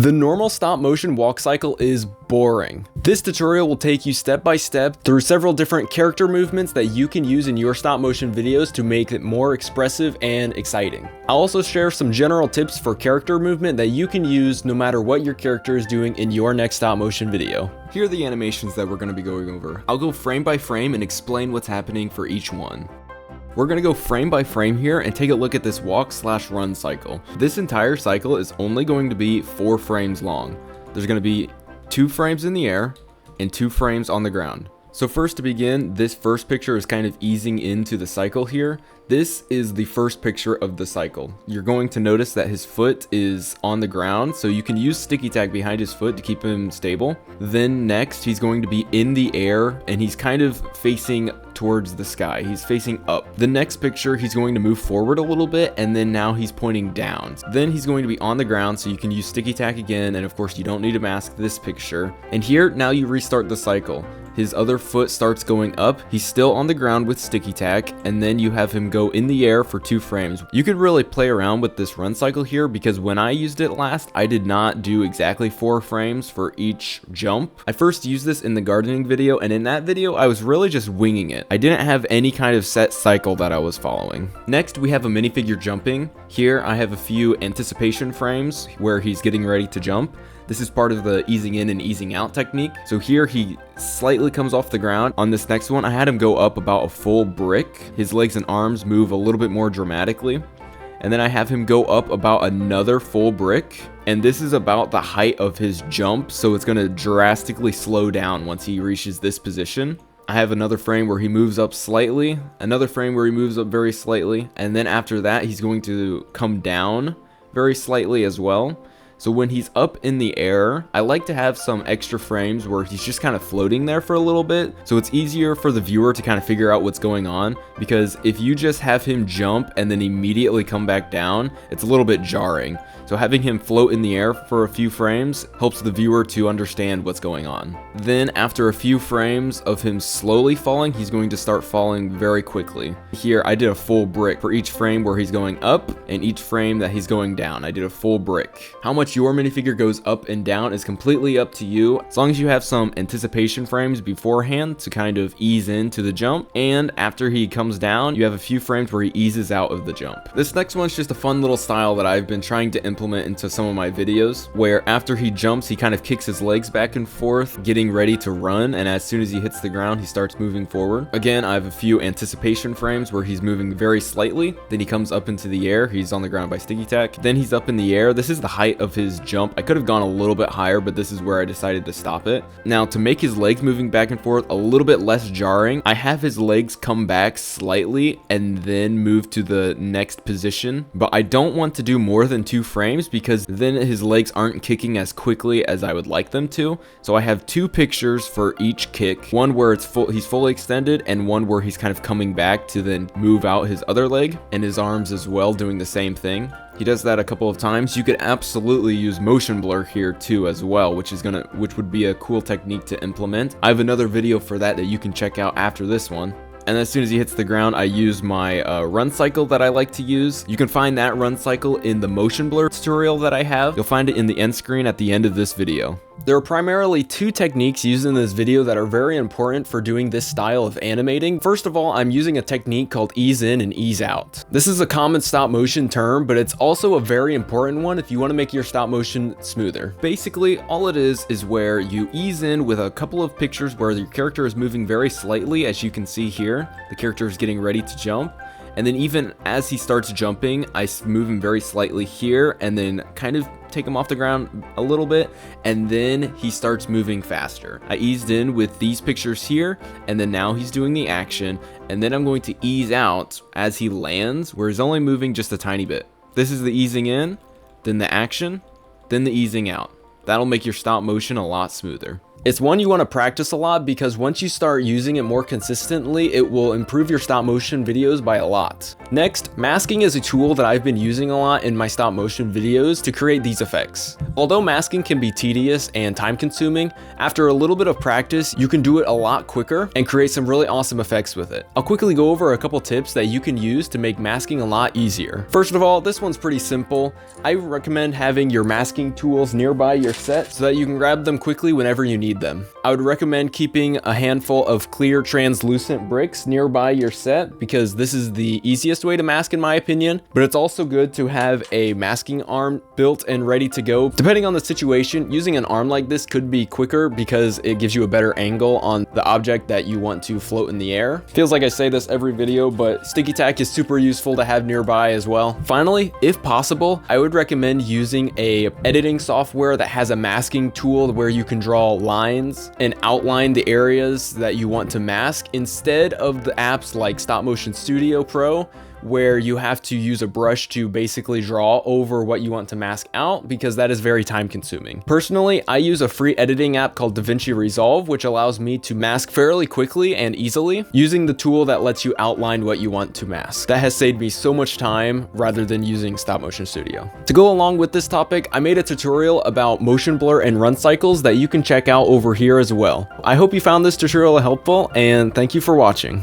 The normal stop motion walk cycle is boring. This tutorial will take you step by step through several different character movements that you can use in your stop motion videos to make it more expressive and exciting. I'll also share some general tips for character movement that you can use no matter what your character is doing in your next stop motion video. Here are the animations that we're going to be going over. I'll go frame by frame and explain what's happening for each one. We're going to go frame by frame here and take a look at this walk/run cycle. This entire cycle is only going to be 4 frames long. There's going to be 2 frames in the air and 2 frames on the ground. So first, to begin, this first picture is kind of easing into the cycle here. This is the first picture of the cycle. You're going to notice that his foot is on the ground, so you can use sticky tack behind his foot to keep him stable. Then next, he's going to be in the air and he's kind of facing towards the sky. He's facing up. The next picture, he's going to move forward a little bit, and then now he's pointing down. Then he's going to be on the ground, so you can use sticky tack again, and of course you don't need to mask this picture. And here, now you restart the cycle. His other foot starts going up, he's still on the ground with sticky tack, and then you have him go in the air for 2 frames. You could really play around with this run cycle here, because when I used it last, I did not do exactly 4 frames for each jump. I first used this in the gardening video, and in that video, I was really just winging it. I didn't have any kind of set cycle that I was following. Next, we have a minifigure jumping. Here, I have a few anticipation frames where he's getting ready to jump. This is part of the easing in and easing out technique. So here he slightly comes off the ground. On this next one, I had him go up about a full brick. His legs and arms move a little bit more dramatically. And then I have him go up about another full brick. And this is about the height of his jump, so it's gonna drastically slow down once he reaches this position. I have another frame where he moves up slightly, another frame where he moves up very slightly, and then after that, he's going to come down very slightly as well. So when he's up in the air, I like to have some extra frames where he's just kind of floating there for a little bit. So it's easier for the viewer to kind of figure out what's going on, because if you just have him jump and then immediately come back down, it's a little bit jarring. So having him float in the air for a few frames helps the viewer to understand what's going on. Then after a few frames of him slowly falling, he's going to start falling very quickly. Here I did a full brick for each frame where he's going up and each frame that he's going down. I did a full brick. How much your minifigure goes up and down is completely up to you, as long as you have some anticipation frames beforehand to kind of ease into the jump, and after he comes down, you have a few frames where he eases out of the jump. This next one's just a fun little style that I've been trying to implement into some of my videos, where after he jumps, he kind of kicks his legs back and forth, getting ready to run, and as soon as he hits the ground, he starts moving forward. Again, I have a few anticipation frames where he's moving very slightly, then he comes up into the air, he's on the ground by sticky tack, then he's up in the air. This is the height of his jump. I could have gone a little bit higher, but this is where I decided to stop it. Now, to make his legs moving back and forth a little bit less jarring, I have his legs come back slightly and then move to the next position, but I don't want to do more than 2 frames because then his legs aren't kicking as quickly as I would like them to. So I have 2 pictures for each kick, one where he's fully extended and one where he's kind of coming back to then move out his other leg, and his arms as well doing the same thing. He does that a couple of times. You could absolutely use motion blur here too as well, which would be a cool technique to implement. I have another video for that you can check out after this one. And as soon as he hits the ground, I use my run cycle that I like to use. You can find that run cycle in the motion blur tutorial that I have. You'll find it in the end screen at the end of this video. There are primarily 2 techniques used in this video that are very important for doing this style of animating. First of all, I'm using a technique called ease in and ease out. This is a common stop motion term, but it's also a very important one if you want to make your stop motion smoother. Basically, all it is where you ease in with a couple of pictures where your character is moving very slightly, as you can see here. The character is getting ready to jump. And then even as he starts jumping, I move him very slightly here and then kind of take him off the ground a little bit, and then he starts moving faster. I eased in with these pictures here, and then now he's doing the action, and then I'm going to ease out as he lands, where he's only moving just a tiny bit. This is the easing in, then the action, then the easing out. That'll make your stop motion a lot smoother. It's one you want to practice a lot because once you start using it more consistently, it will improve your stop motion videos by a lot. Next, masking is a tool that I've been using a lot in my stop motion videos to create these effects. Although masking can be tedious and time consuming, after a little bit of practice, you can do it a lot quicker and create some really awesome effects with it. I'll quickly go over a couple tips that you can use to make masking a lot easier. First of all, this one's pretty simple. I recommend having your masking tools nearby your set so that you can grab them quickly whenever you need them. I would recommend keeping a handful of clear translucent bricks nearby your set because this is the easiest way to mask in my opinion, but it's also good to have a masking arm built and ready to go. Depending on the situation, using an arm like this could be quicker because it gives you a better angle on the object that you want to float in the air. Feels like I say this every video, but sticky tack is super useful to have nearby as well. Finally, if possible, I would recommend using a editing software that has a masking tool where you can draw lines and outline the areas that you want to mask instead of the apps like Stop Motion Studio Pro, where you have to use a brush to basically draw over what you want to mask out, because that is very time consuming. Personally, I use a free editing app called DaVinci Resolve, which allows me to mask fairly quickly and easily using the tool that lets you outline what you want to mask. That has saved me so much time rather than using Stop Motion Studio. To go along with this topic, I made a tutorial about motion blur and run cycles that you can check out over here as well. I hope you found this tutorial helpful, and thank you for watching.